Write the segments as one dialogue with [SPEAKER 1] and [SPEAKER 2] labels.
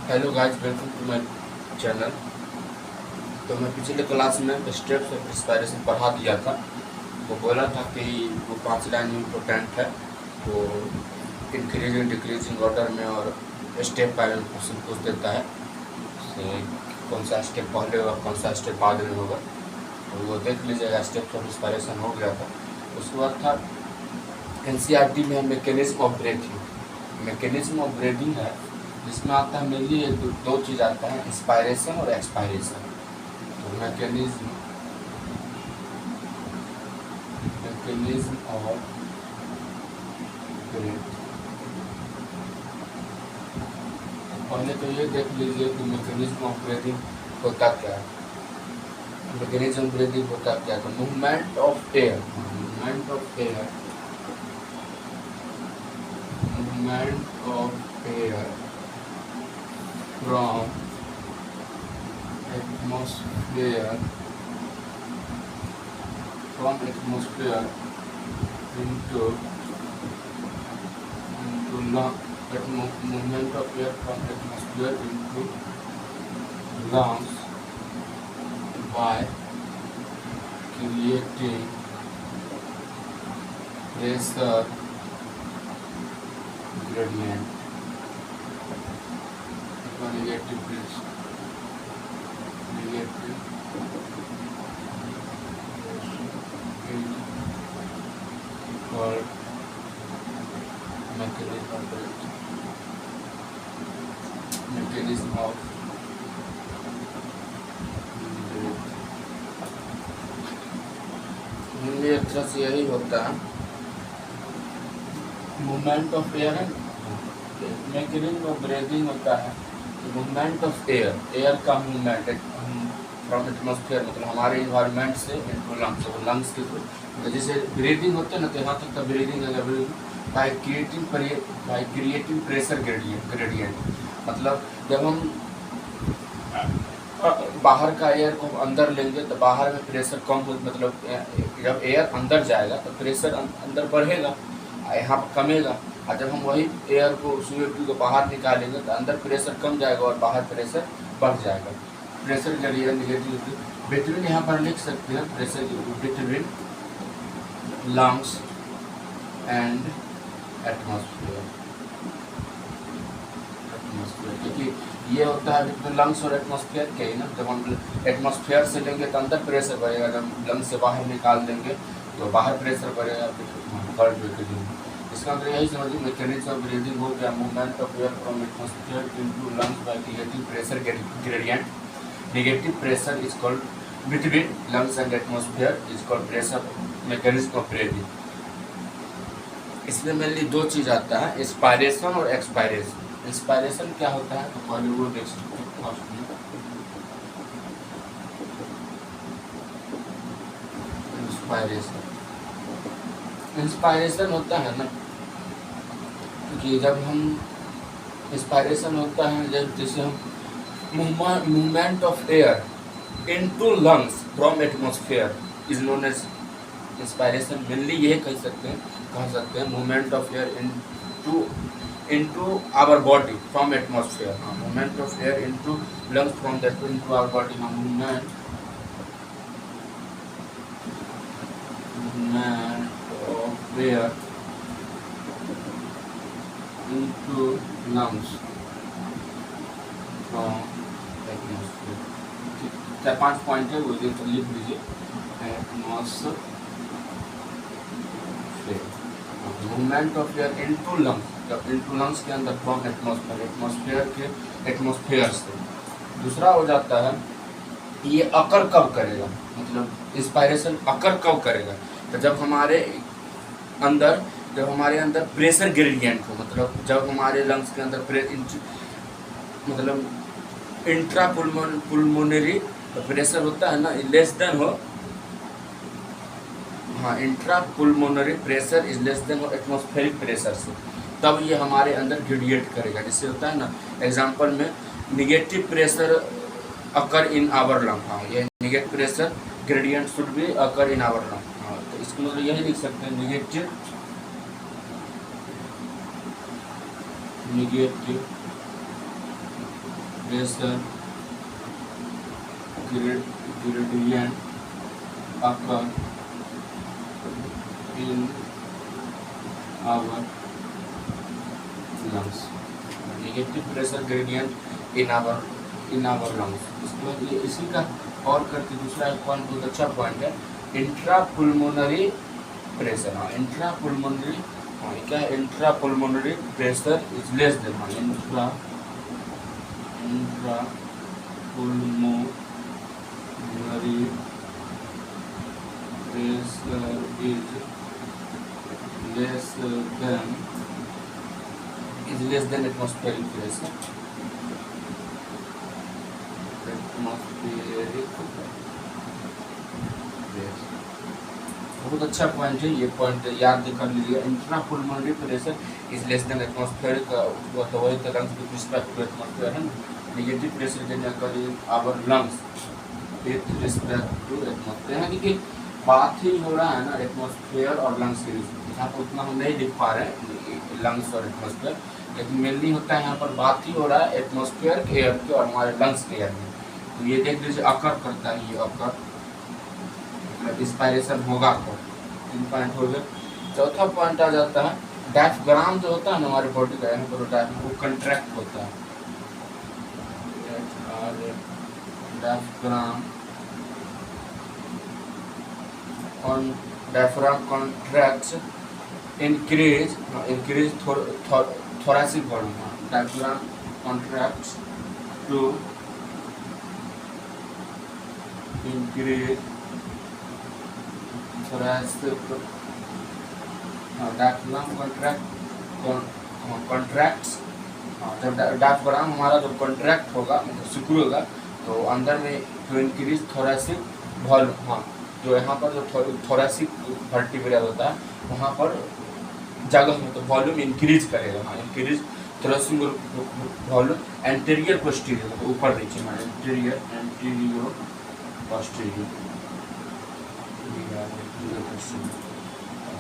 [SPEAKER 1] Hello guys, welcome to my channel. तो मैं पिछले क्लास में स्टेप्स ऑफ इंस्पायरेशन पढ़ा दिया था। वो बोला था कि वो 5 लाइन इम्पोर्टेंट है, वो इंक्रीजिंग डिक्रीजिंग ऑर्डर में और स्टेप बाय क्वेश्चन पूछ देता है। कौन सा स्टेप पहले होगा, कौन सा स्टेप बाद में होगा, तो वो देख लीजिएगा। स्टेप्स ऑफ इंस्पायरेशन हो गया था। उसके बाद था NCERT में mechanism of breathing. Mechanism of breathing है जिसमें आता है मेनली दो चीज़ आता है, इंस्पायरेशन और एक्सपायरेशन। तो मैकेनिज्म ऑफ ब्रीथिंग, पहले तो ये देख लीजिए कि मैकेनिज्म ऑफ ब्रीथिंग होता क्या है। मैकेनिज्म ऑफ ब्रीथिंग होता क्या है, तो movement of air from atmosphere into movement of air from atmosphere into lungs by creating pressure gradient, negative pressure called mechanism of Hindi अक्षर से यही होता है। मूवमेंट ऑफ एयर है, मैकेनिज्म ऑफ ब्रीथिंग होता है मूवमेंट ऑफ एयर का movement from atmosphere, मतलब हमारे इन्वायरमेंट से इनटू लंग्स, और लंग्स के थ्रू। तो जैसे ब्रीदिंग होते हैं ना, तो यहाँ तक का ब्रीदिंग है बाय क्रिएटिंग प्रेशर ग्रेडियंट। मतलब जब हम बाहर का एयर को अंदर लेंगे तो बाहर में प्रेशर कम हो, मतलब जब एयर अंदर जाएगा तो प्रेशर अंदर बढ़ेगा, यहाँ पर कमेगा। और जब हम वही एयर को CO2 को बाहर निकालेंगे तो अंदर प्रेशर कम जाएगा और बाहर प्रेशर बढ़ जाएगा। प्रेशर ग्रेडियंट निगेटिव बिटवीन, यहाँ पर लिख सकते हैं pressure between lungs and atmosphere, क्योंकि ये होता है बिटवीन लंग्स और एटमॉस्फेयर के ही ना। जब हम एटमॉस्फेयर से लेंगे तो अंदर प्रेशर बढ़ेगा, जब लंग्स से बाहर निकाल देंगे तो बाहर प्रेशर बढ़ेगा। इसका मतलब यही समझिए, मैकेनिज्म ऑफ ब्रीथिंग हो गया movement of air from atmosphere into lungs by creating pressure gradient. Negative pressure is called between lungs and atmosphere is called pressure mechanism of breathing. इसमें मेनली दो चीज़ आता है, इंस्पायरेशन और एक्सपायरेशन। इंस्पायरेशन क्या होता है तो पहले वो देख सकते हैं। इंस्पायरेशन होता है ना कि जब हम इंस्पायरेशन होता है जैसे हम movement of air into lungs from atmosphere is known as inspiration. Mainly ये कह सकते हैं movement of air into our body from atmosphere. हाँ, movement of air into lungs from that into our body. हाँ, movement of air into lungs from atmosphere। 4-5 point है, वो तो लिख लीजिए। Atmosphere, movement of air into lungs, जब into lungs के अंदर फ्रॉम एटमॉस्फेयर से। दूसरा हो जाता है ये अकर कब करेगा, मतलब इंस्पायरेशन अकर कब करेगा, तो जब हमारे अंदर प्रेशर ग्रेडियंट हो, मतलब जब हमारे लंग्स के अंदर मतलब इंट्रा पुल्मोनरी प्रेशर होता है ना, लेस देन हो। हाँ, intra पुल्मोनरी pressure is less than हो एटमॉस्फेरिक प्रेशर से, तब ये हमारे अंदर ग्रेडिएट करेगा। जिससे होता है ना, एग्जांपल में negative pressure occur in our lung. हाँ, ये negative pressure gradient should be occur in our lung. हाँ, तो इसको मतलब यही लिख सकते हैं, negative pressure gradient occur in our lungs. Negative pressure gradient in our lungs. इसके बाद ये इसी का और करके दूसरा एक पॉइंट बहुत अच्छा पॉइंट है, इंट्रापुल्मोनरी प्रेशर। हाँ, इंट्रापुल्मोनरी, हाँ क्या है, इंट्रापुल्मोनरी प्रेशर इज लेस देन, हाँ इंट्रापुल्मोनरी pressure is less than atmospheric pressure. बहुत अच्छा पॉइंट है ये, पॉइंट याद कर लीजिए। Intrapulmonary pressure is less than atmospheric, वही तो lungs with respect to atmosphere है। Negative pressure can occur in our lungs with respect to atmosphere, क्योंकि बात ही हो रहा है ना एटमॉस्फेयर और लंग्स के बीच। यहाँ पर उतना हम नहीं लिख पा रहे हैं लंग्स और एटमॉस्फेयर, लेकिन मेनली होता है यहाँ पर बात ही हो रहा है एटमॉस्फेयर के एयर के और हमारे लंग्स के एयर में। तो ये देख लीजिए अकर करता है, ये अकर इंस्पायरेशन होगा को 3 पॉइंट हो गए। चौथा पॉइंट आ जाता है डायफ्राम जो होता है ना हमारे बॉडी का, यहाँ पर वो कंट्रैक्ट होता है। Diaphragm contracts increase thoracic volume. Diaphragm contracts to increase thoracic. Diaphragm contracts, जब डायफ्राम हमारा जब कॉन्ट्रैक्ट होगा मतलब सिकुड़ होगा तो अंदर में जो इंक्रीज थोरेसिक वॉल्यूम, हाँ जो यहाँ पर जो थोरेसिक वर्टिब्रा होता है वहाँ पर जगह में तो वॉल्यूम इंक्रीज करेगा। हाँ, increase thoracic volume anterior posterior, तो ऊपर नीचे में एंटीरियर पोस्टीरियर।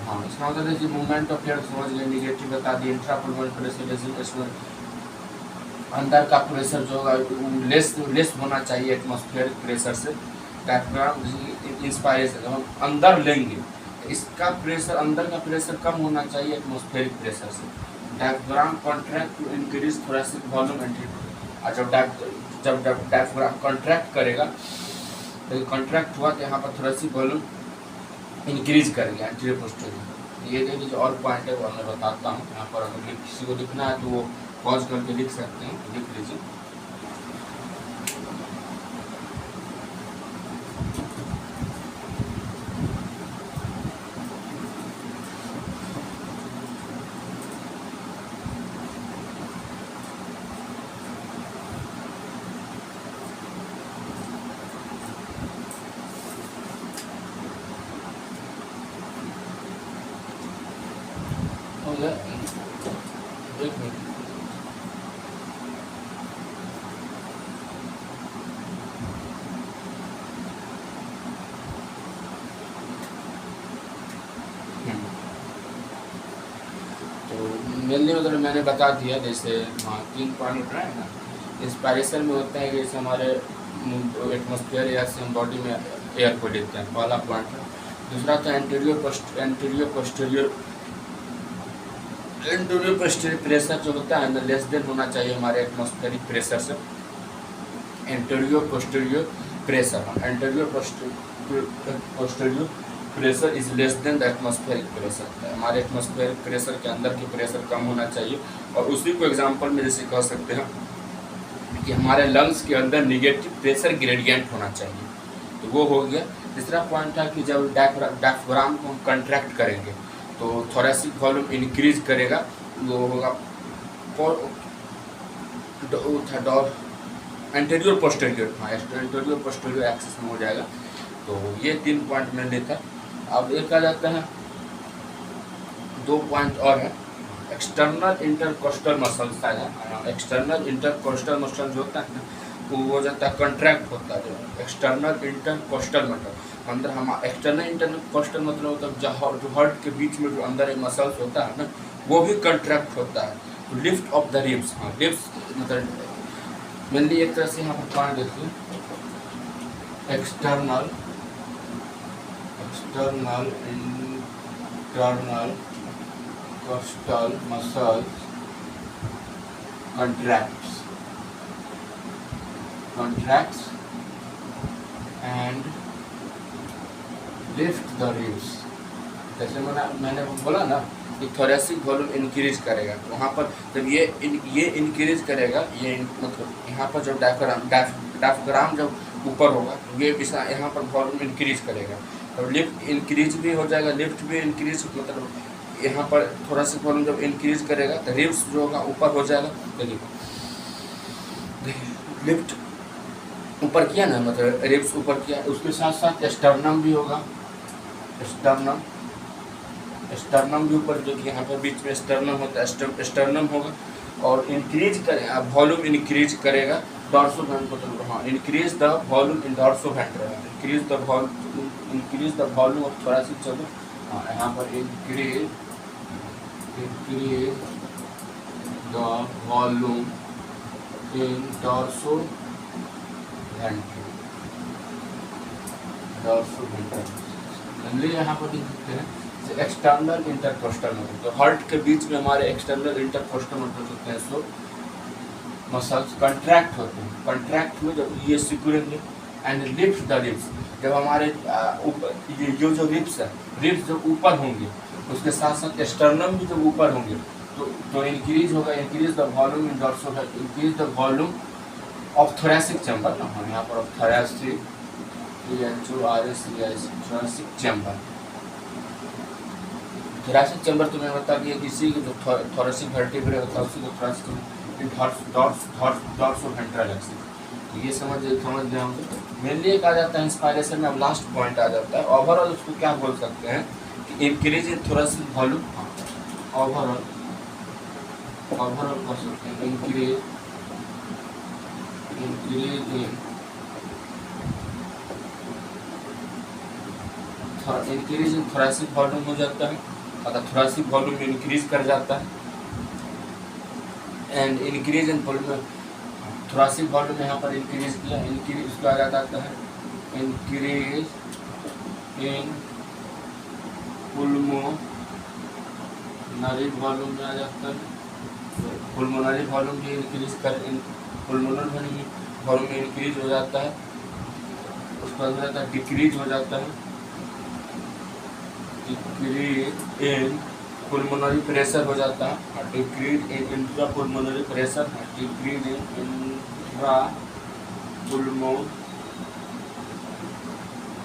[SPEAKER 1] हाँ, इसका मतलब है कि मूवमेंट ऑफ एयर समझ गए, नेगेटिव बता दिए, इंट्रापुल्मोनरी प्रेशर अंदर का प्रेशर जो होगा लेस होना चाहिए एटमॉस्फेरिक प्रेशर से। डायफ्राम इंस्पायरेशन जब हम अंदर लेंगे इसका प्रेशर, अंदर का प्रेशर कम होना चाहिए एटमॉस्फेरिक प्रेशर से। Diaphragm contract to increase thoracic volume anterior, और जब डायफ्राम कॉन्ट्रैक्ट करेगा तो कॉन्ट्रैक्ट हुआ तो यहाँ पर थोरेसिक वॉल्यूम इंक्रीज करेगा एंटीरियर पोस्टीरियर। ये देखिए जो और पॉइंट है वो मैं बताता हूँ। यहाँ पर अगर किसी को लिखना है तो वो पॉज करके लिख सकते हैं, लिख लीजिए। एक मिनट, तो मेनली मतलब मैंने बता दिया, जैसे हाँ 3 पॉइंट उठ रहा है ना। इंस्पायरेशन में होता है कि जैसे हमारे एटमॉस्फेयर या से हम बॉडी में एयर को लेते हैं, पहला पॉइंट है। दूसरा तो एंटीरियर पोस्टीरियर प्रेशर जो होता है ना लेस देन होना चाहिए हमारे एटमॉस्फेरिक प्रेशर से। Anterior posterior pressure pressure is less than the atmospheric pressure. हमारे एटमॉस्फेरिक प्रेशर के अंदर की प्रेशर कम होना चाहिए। और उसी को एग्जांपल में जैसे कह सकते हैं कि हमारे लंग्स के अंदर नेगेटिव प्रेशर ग्रेडियंट होना चाहिए, तो वो हो गया। तीसरा पॉइंट है कि जब डायफ्राम को हम कंट्रैक्ट करेंगे तो थोरेसिक वॉल्यूम इंक्रीज करेगा, वो होगा एंटीरियर पोस्टीरियर, हाँ एंटीरियर पोस्टीरियर एक्सिस में हो जाएगा। तो ये 3 पॉइंट मैंने लेता है। अब एक आ जाता है 2 पॉइंट और है, एक्सटर्नल इंटरकोस्टल मसल्स का है। एक्सटर्नल इंटरकोस्टल मसल जो होता है ना वो हो जाता है कंट्रैक्ट होता है। एक्सटर्नल इंटरकोस्टल मसल अंदर हम एक्सटर्नल इंटरकोस्टल मतलब जो हार्ट के बीच में जो अंदर एक मसल्स होता है ना वो भी कंट्रैक्ट होता है। लिफ्ट ऑफ द रिब्स, हाँ रिब्स मतलब मेनली एक तरह से यहाँ पर पॉइंट देखिए, external internal coastal muscles contracts and lift the ribs। जैसे मैंने बोला ना कि थोरेसिक वॉल्यूम इंक्रीज करेगा, तो वहाँ पर जब ये इंक्रीज करेगा, ये मतलब यहाँ पर जब डायफ्राम जब ऊपर होगा तो ये यहाँ पर वॉल्यूम इंक्रीज करेगा, तो लिफ्ट इंक्रीज भी हो जाएगा, लिफ्ट भी इंक्रीज, मतलब यहाँ पर थोरेसिक वॉल्यूम जब इंक्रीज करेगा तो रिब्स जो होगा ऊपर हो जाएगा। लिफ्ट ऊपर किया ना, मतलब रिब्स ऊपर किया, उसके साथ साथ स्टर्नम भी होगा, स्टर्नम भी ऊपर, जो कि यहाँ पर बीच में स्टर्नम होता है, स्टर्नम होगा और इंक्रीज करेगा, वॉल्यूम इंक्रीज करेगा डॉर्सोवेंट्रल, हाँ increase the volume in dorsoventral, increase the volume of thoracic चलो, हाँ यहाँ पर increase the volume in dorsoventral. यहाँ पर देख सकते हैं एक्सटर्नल इंटरकोस्टल मसल, तो हार्ट के बीच में हमारे एक्सटर्नल इंटरकोस्टल मसल होते हैं, सो मसल्स कंट्रैक्ट होते हैं, कंट्रैक्ट में जब ये सिक्योरेंगे एंड लिफ्ट द रिब्स, जब हमारे ऊपर ये जो रिब्स है, रिब्स जब ऊपर होंगे उसके साथ साथ स्टर्नम भी जब ऊपर होंगे तो इंक्रीज होगा, increase the volume in dorsoventral, increase the volume of thoracic chamber ना, हम यहाँ पर thoracic thoracic chamber. Thoracic chamber तो मैंने बता दिया, किसी की जो थोरेसिक वर्टिब्रे होता है उसी को थोरेसिक डॉर्सोवेंट्रल एक्सिस, ये समझ गए हम। मेनली एक आ जाता है इंस्पायरेशन में, अब लास्ट पॉइंट आ जाता है ओवरऑल, उसको क्या बोल सकते हैं कि increase in thoracic volume, overall कर सकते हैं इंक्रीज इन थोरेसिक वॉल्यूम हो जाता है, अगर थोरेसिक वॉल्यूम इंक्रीज कर जाता है and increase in thoracic volume यहाँ पर इंक्रीज किया, इंक्रीज उसका आ जाता है इंक्रीज इन पुल्मोनरी वॉल्यूम में आ जाता है, पुल्मोनरी वॉल्यूम भी इंक्रीज कर, पुल्मोनरी वॉल्यूम इंक्रीज हो जाता है, उसका हो जाता है डिक्रीज हो जाता है, डिक्रीज इन पुल्मोनरी प्रेशर हो जाता है, decrease in intra पुल्मोनरी pressure, decrease in intra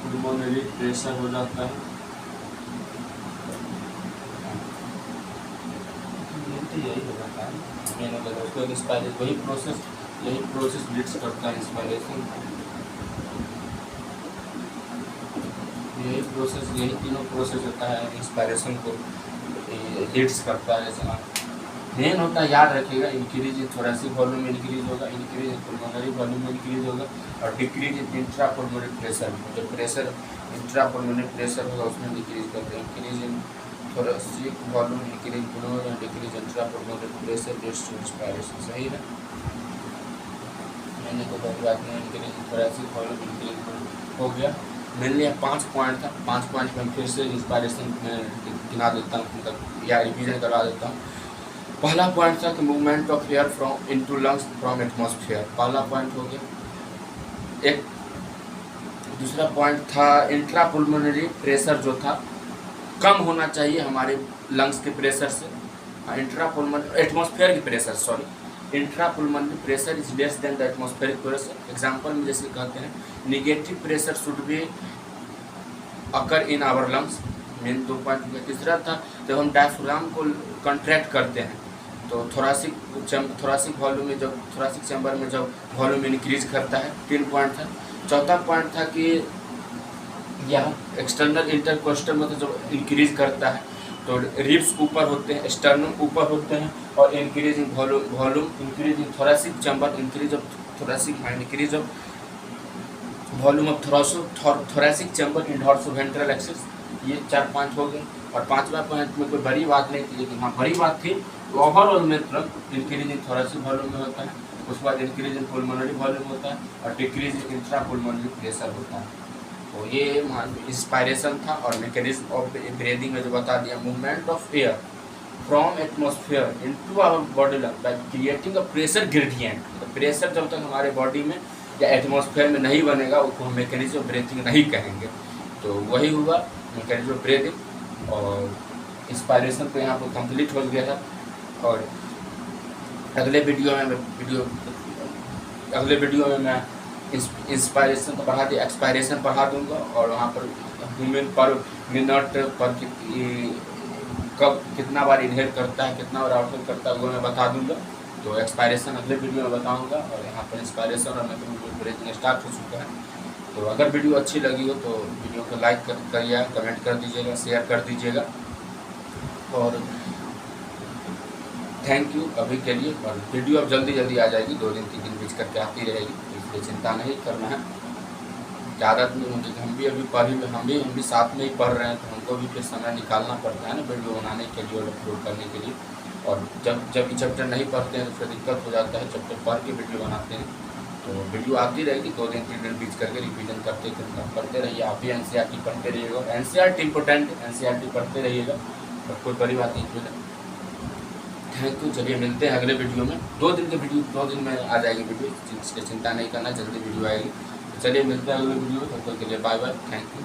[SPEAKER 1] पुल्मोनरी pressure हो जाता है। यही हो जाता है मैंने बताया, उसको इंस्पायरेशन यही प्रोसेस लीड्स करता है इंस्पायरेशन, यही तीनों प्रोसेस होता है इंस्पायरेशन को लीड्स करता है। जैसे मेन होता है, याद रखिएगा, increase in thoracic volume increase होगा, increase in pulmonary volume increase होगा और डिक्रीज इन इंट्रा पुल्मोनरी प्रेशर, जो प्रेशर इंट्रा पुल्मोनरी प्रेशर होगा उसमें डिक्रीज करते हैं, increase in thoracic volume increase pulmonary and decrease intra पुल्मोनरी pressure leads to inspiration. सही है, मैंने तो कोई बात नहीं, increase in thoracic volume increase हो गया। मेनली 5 पॉइंट था, 5 पॉइंट में फिर से इंस्पायरेशन में गिना देता हूँ, मतलब या रिवीजन करवा देता हूँ। पहला पॉइंट था कि movement of air from into lungs from atmosphere, पहला पॉइंट हो गया। एक दूसरा पॉइंट था इंट्रा पुल्मोनरी प्रेशर जो था कम होना चाहिए हमारे लंग्स के प्रेशर से, इंट्रा पुल्मोनरी एटमॉस्फेयर की pressure, sorry intra पुल्मोनरी pressure is less than the atmospheric pressure. Example में जैसे कहते हैं negative pressure should be occur in our lungs, main 2 point. तीसरा था जब हम डायफ्राम को कंट्रैक्ट करते हैं तो थोरेसिक वॉल्यूम में, जब थोरेसिक चैम्बर में जब वॉल्यूम इंक्रीज करता है, 3 पॉइंट था। चौथा पॉइंट था कि यह एक्सटर्नल इंटरकोस्टल मतलब जब इंक्रीज करता है तो रिब्स ऊपर होते हैं, स्टर्नम ऊपर होते हैं और increase in volume increase in thoracic chamber, increase of thoracic increase of volume of thoracic chamber in dorsoventral axis. ये 4 पॉइंट हो गए। और 5वां पॉइंट में कोई बड़ी बात नहीं थी, लेकिन हाँ बड़ी बात थी ओवरऑल में इंक्रीज इन थोरेसिक वॉल्यूम में होता है। उसके बाद इंक्रीज इन पुलमोनरी वॉल्यूम होता है और decrease in intra pulmonary pressure होता है। तो ये इंस्पायरेशन था। और मैकेनिज्म ऑफ ब्रीदिंग में जो बता दिया, movement of air from atmosphere into our body by creating a pressure gradient. तो प्रेशर जब तक हमारे बॉडी में या एटमॉस्फेयर में नहीं बनेगा उसको हम मैकेनिज्म ऑफ ब्रीथिंग नहीं कहेंगे। तो वही हुआ मैकेनिज्म ऑफ ब्रीथिंग। और इंस्पायरेशन तो यहाँ पर कंप्लीट हो गया था। और अगले वीडियो में मैं इंस्पायरेशन तो बढ़ा दिया, एक्सपायरेशन बढ़ा दूंगा। और वहाँ पर ह्यूमन पर मिनट पर कब कितना बार इनहेल करता है, कितना बार आउटहेल करता है, वो मैं बता दूंगा। तो एक्सपायरेशन अगले वीडियो में बताऊंगा। और यहाँ पर इंस्पायरेशन और मैकेनिज्म ब्रीथिंग स्टार्ट हो चुका है। तो अगर वीडियो अच्छी लगी हो तो वीडियो को लाइक करिएगा, कमेंट कर दीजिएगा, शेयर कर दीजिएगा। और थैंक यू अभी के लिए। और वीडियो अब जल्दी आ जाएगी, 2 दिन 3 दिन बीच करके आती रहेगी, इसलिए चिंता नहीं करना है। ज़्यादा क्योंकि हम भी अभी हम भी साथ में ही पढ़ रहे हैं, तो हमको भी फिर समय निकालना पड़ता है ना वीडियो बनाने के लिए और अपलोड करने के लिए। और जब चैप्टर नहीं पढ़ते हैं तो फिर दिक्कत हो जाता है। चैप्टर पढ़ के वीडियो बनाते हैं तो वीडियो आती रहेगी, 2 दिन 3 दिन बीच करके रिवीजन करते रहिए। आप भी NCERT पढ़ते रहिएगा। NCERT इंपॉर्टेंट, NCERT पढ़ते रहिएगा और कोई बड़ी बात नहीं है। Thank you. चलिए मिलते हैं अगले वीडियो में। 2 दिन में आ जाएगी वीडियो, इसलिए चिंता नहीं करना, जल्दी वीडियो आएगी। तो चलिए मिलते हैं अगले वीडियो में। तब तक के लिए बाय बाय, थैंक यू।